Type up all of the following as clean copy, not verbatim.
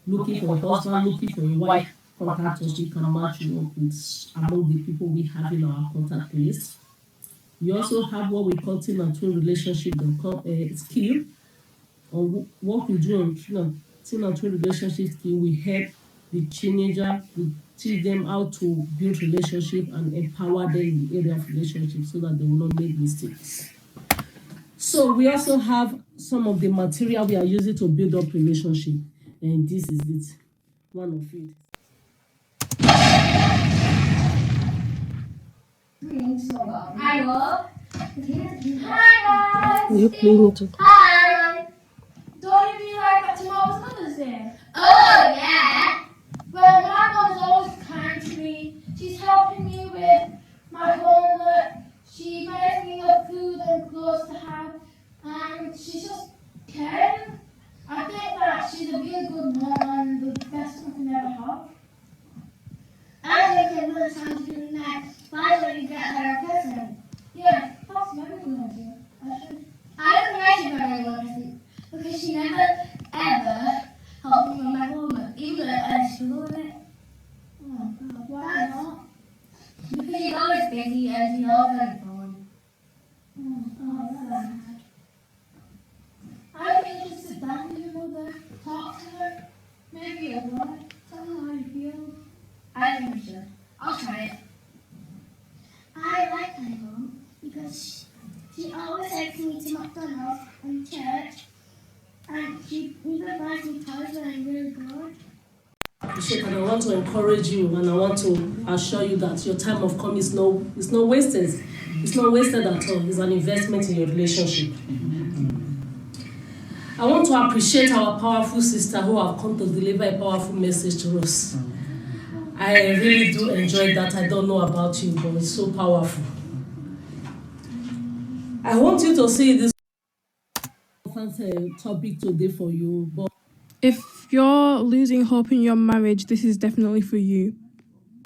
looking for a husband, looking for a wife, contact us. We can match you up with among the people we have in our contact list. We also have what we call teen and twin relationship skill, or what we do on teen and twin relationship skill. We help the teenager, we teach them how to build relationship and empower them in the area of relationship so that they will not make mistakes. So we also have some of the material we are using to build up relationship, and this is it, one of it. Hi, Bob. Hi, guys. You playing it? Hi. Don't you like that tomorrow's Mother's Day? Oh, yeah. Well, my mum's always kind to me. She's helping me with my homework. She buys me up food and clothes to have. And she's just caring. I think that she's a really good mom and the best one I can ever have. I think another time to do that. Why don't you get her a present? Yeah, that's very good idea. I don't think I should buy her a present because she never ever helped me with my homework, even though I struggle with it. Oh God, why not? Because she's always busy and she's always on the phone. Oh, that's sad. I think you should sit down with your mother, talk to her, maybe a word, tell her how you feel. I think you should. I'll try it. I like my mom because she always takes me to McDonald's and church, and she even buys me toys when I'm really bored. And I want to encourage you, and I want to assure you that your time of coming is not wasted. It's not wasted at all. It's an investment in your relationship. I want to appreciate our powerful sister who have come to deliver a powerful message to us. I really do enjoy that. I don't know about you, but it's so powerful. I want you to see this topic today for you, but If you're losing hope in your marriage, this is definitely for you.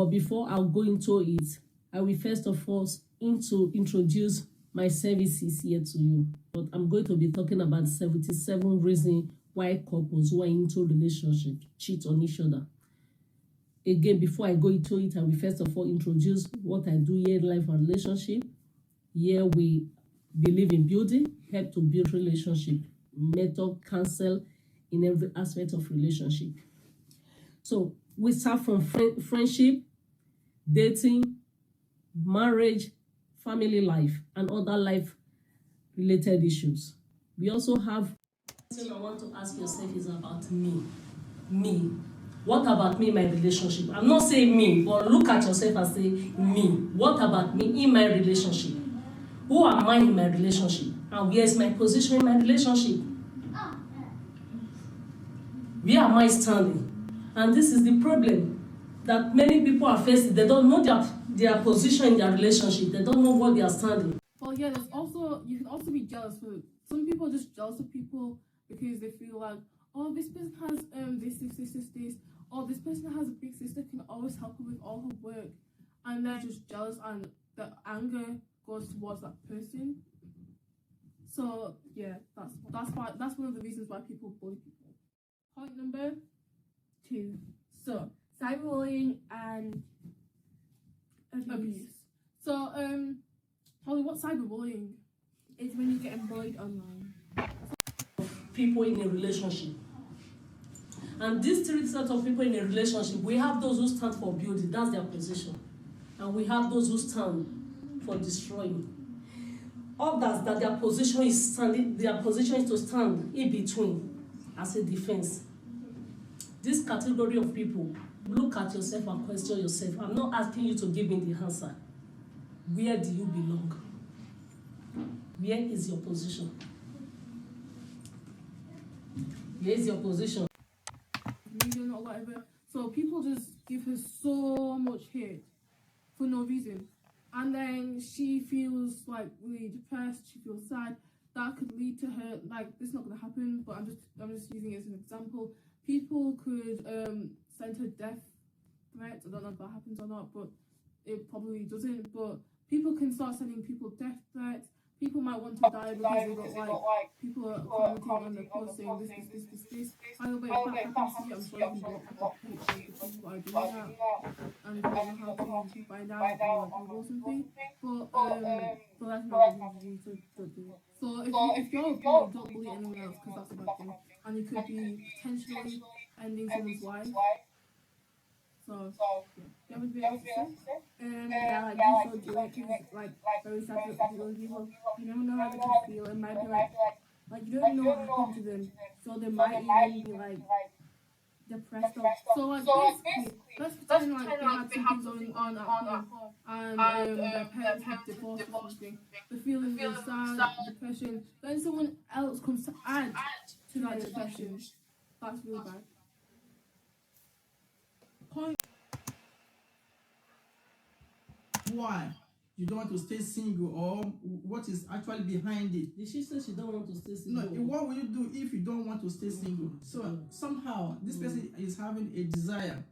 before I'll go into it, I will first of all introduce my services here to you. But I'm going to be talking about 77 reasons why couples who are into relationship cheat on each other. Again, before I go into it, I will first of all introduce what I do here in Life and Relationship. Here we believe in building, help to build relationship, mentor, counsel in every aspect of relationship. So we start from friendship, dating, marriage, family life, and other life-related issues. We also have, the question I want to ask yourself is about me. Me. What about me in my relationship? I'm not saying me, but look at yourself and say, me. What about me in my relationship? Who am I in my relationship? And where is my position in my relationship? Where am I standing? And this is the problem that many people are facing. They don't know their position in their relationship. They don't know what they are standing. Well, yeah, you can also be jealous. For some people are just jealous of people because they feel like, oh, this person has this, or this person has a big sister can always help her with all her work, and they're just jealous, and the anger goes towards that person. So yeah, that's one of the reasons why people bully people. Point number 2. So cyberbullying and abuse. So Holly, what's cyberbullying? It's when you're getting bullied online. People in a relationship. And these 3 sets of people in a relationship, we have those who stand for building, that's their position. And we have those who stand for destroying. Others that their position is to stand in between as a defense. This category of people, look at yourself and question yourself. I'm not asking you to give me the answer. Where do you belong? Where is your position? Where is your position? Religion or whatever. So people just give her so much hate for no reason. And then she feels like really depressed, she feels sad. That could lead to her, like, this is not gonna happen, but I'm just using it as an example. People could send her death threats. I don't know if that happens or not, but it probably doesn't. But people can start sending people death threats. People might want to die because they don't like people are commenting on the post saying this. By the way if that happens to you, I'm sure you can block the people who are doing that and don't know how to find out or like Google something. But that's not what you to do. So if you're a bully, don't bully anyone else because that's a bad thing, and you could be potentially ending someone's life. So yeah, you have anything else to say? Yeah, like you should do it because like very sad for those people. You never know how they could feel. It might be like you don't even know what happened to them, so they might even be like depressed. So like basically, let's pretend like they had something going on at home and their parents had divorced or something. They're feeling really sad, depression. Then someone else comes to add to that depression. That's really bad. Why you don't want to stay single, or what is actually behind it? Did she say she don't want to stay single? No, what will you do if you don't want to stay single? So somehow this person is having a desire,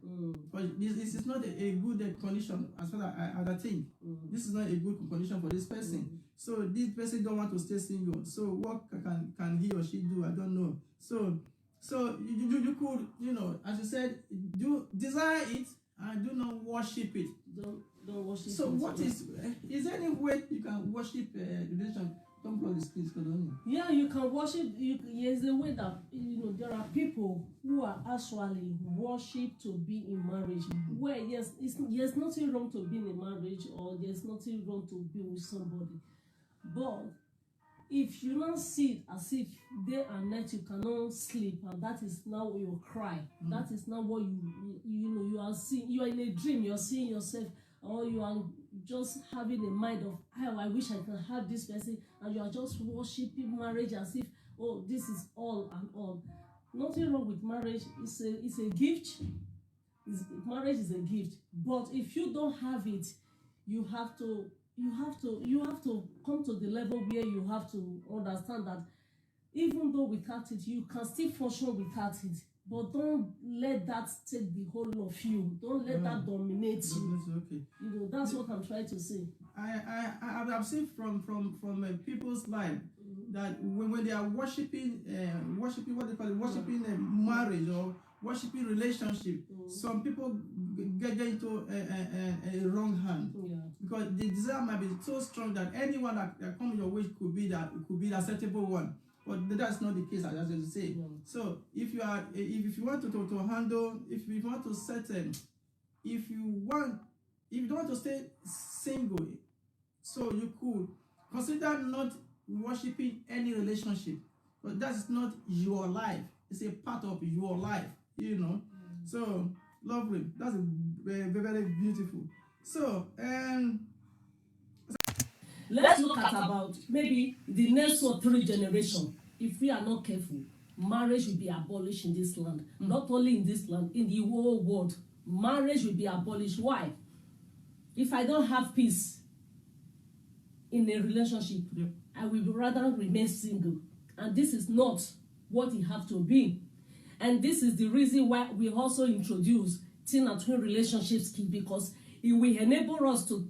but this is not a good condition as far as I think. This is not a good condition for this person. So this person don't want to stay single. So what can he or she do? I don't know. So you could, as you said, do desire it and do not worship it. Don't worship. So what is there any way you can worship religion? Don't blow the screen, yeah, you can worship. There's a way that there are people who are actually worship to be in marriage. Where there's nothing wrong to be in a marriage, or there's nothing wrong to be with somebody, but if you don't see it as if day and night you cannot sleep, and that is now your cry, that is not what you are seeing. You are in a dream, you are seeing yourself, or you are just having a mind of, oh, I wish I could have this person, and you are just worshiping marriage as if, oh, this is all and all. Nothing wrong with marriage. It's a gift. Marriage is a gift, but if you don't have it, you have to come to the level where you have to understand that even though without it, you can still function without it. But don't let that take the whole of you. Don't let that dominate you. Okay. That's what I'm trying to say. I've seen from people's life that when they are worshiping what they call it, worshiping marriage or worshiping relationship, some people get into a wrong hand, because the desire might be so strong that anyone that comes your way could be the acceptable one. But that's not the case, as you say. So if you want to handle, if you want to settle, if you don't want to stay single, so you could consider not worshiping any relationship, but that's not your life. It's a part of your life, So lovely. That's very, very beautiful. So let's look at about maybe the next 2 or 3 generations. If we are not careful, marriage will be abolished in this land. Not only in this land, in the whole world, marriage will be abolished. Why? If I don't have peace in a relationship, I will rather remain single. And this is not what it has to be. And this is the reason why we also introduce teen and twin relationships, because it will enable us to,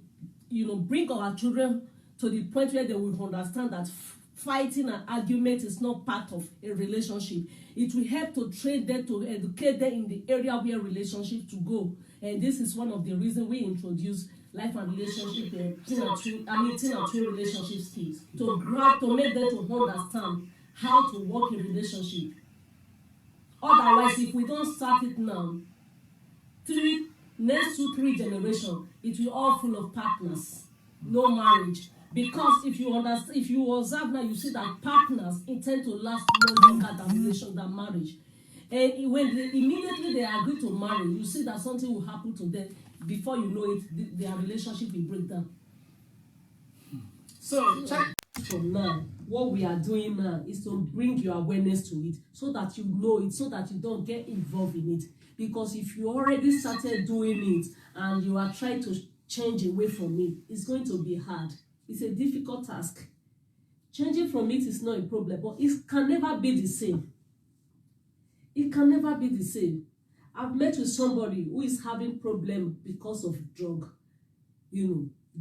bring our children to the point where they will understand that fighting and argument is not part of a relationship. It will help to train them, to educate them in the area where relationships to go. And this is one of the reasons we introduce life and relationship, teen and twin relationship skills, to make them to understand how to work in relationship. Otherwise, if we don't start it now, next 2-3 generations, it will all full of partners, no marriage. Because if you observe now, you see that partners intend to last no longer than marriage. And when immediately they agree to marry, you see that something will happen to them. Before you know it, their relationship will break down. So from now, what we are doing now is to bring your awareness to it, so that you know it, so that you don't get involved in it. Because if you already started doing it and you are trying to change away from it, it's going to be hard. It's a difficult task. Changing from it is not a problem, but it can never be the same. It can never be the same. I've met with somebody who is having problem because of drug.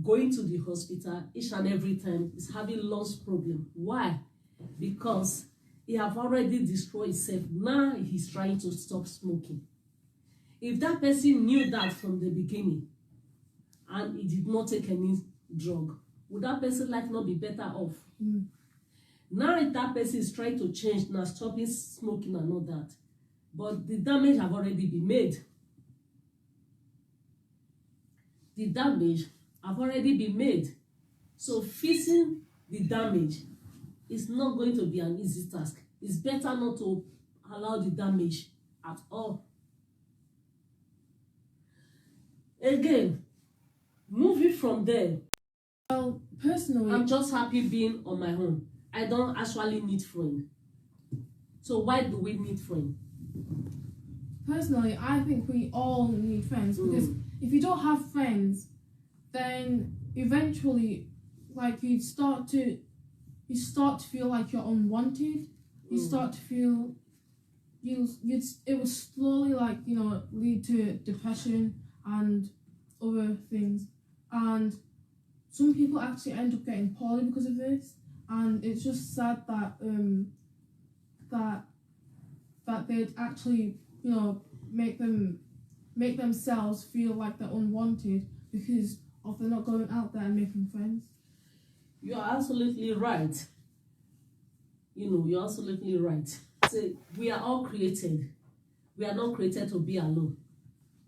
Going to the hospital each and every time is having lungs problem. Why? Because he have already destroyed himself. Now he's trying to stop smoking. If that person knew that from the beginning and he did not take any drug, would that person life not be better off? Now if that person is trying to change, now stopping smoking and all that, but the damage have already been made. The damage have already been made. So fixing the damage is not going to be an easy task. It's better not to allow the damage at all. Again, moving from there, Well, personally, I'm just happy being on my own. I don't actually need friends. So why do we need friends? personally, I think we all need friends, because if you don't have friends, then eventually, like, you start to feel like you're unwanted. You start to feel it will slowly, like, you know, lead to depression and other things. And some people actually end up getting poorly because of this. And it's just sad that that they'd actually, you know, make themselves feel like they're unwanted because of they're not going out there and making friends. You are absolutely right. You know, you're absolutely right. So we are all created. We are not created to be alone.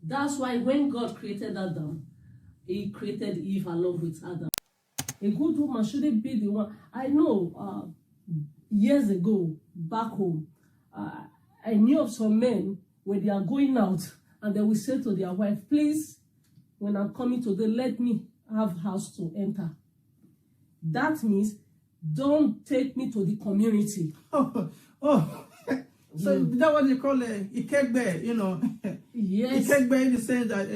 That's why when God created Adam, he created Eve along with Adam. A good woman shouldn't be the one. I know years ago, back home, I knew of some men when they are going out and they will say to their wife, please, when I'm coming today, let me have house to enter. That means don't take me to the community. So that's what you call a ikegbe, you know. Yes. Ikegbe in the sense that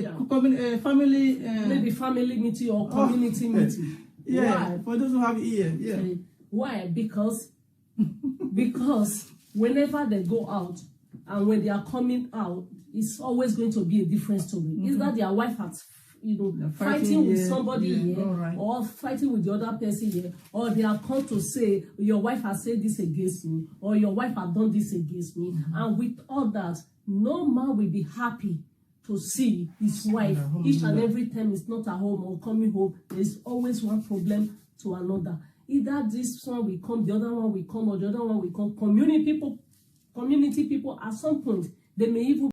family... maybe family meeting or community meeting. Yeah, Why? for those who have ear. Yeah. Why? Because whenever they go out and when they are coming out, it's always going to be a different story. Is that their wife has, you know, fighting with somebody here, right, or fighting with the other person here, or they are called to say your wife has said this against me, or your wife has done this against me, and with all that, no man will be happy to see his wife each and every time it's not at home or coming home. There's always one problem to another. Either this one will come, the other one will come, or the other one will come. Community people at some point, they may even